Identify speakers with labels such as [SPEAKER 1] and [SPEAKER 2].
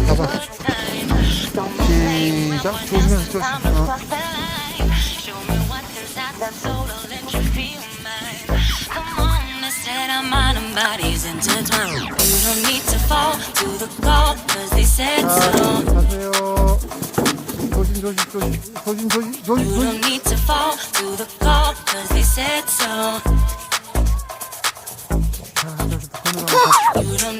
[SPEAKER 1] 봐봐. 시작. 조심해서 조심.
[SPEAKER 2] Bodies intertwined. You don't need to fall to the call, cause they said so.
[SPEAKER 1] 가세요. 조심 조심 조심 조심 조심
[SPEAKER 2] You
[SPEAKER 1] 조심.
[SPEAKER 2] don't need to fall to the call, cause they said so. You don't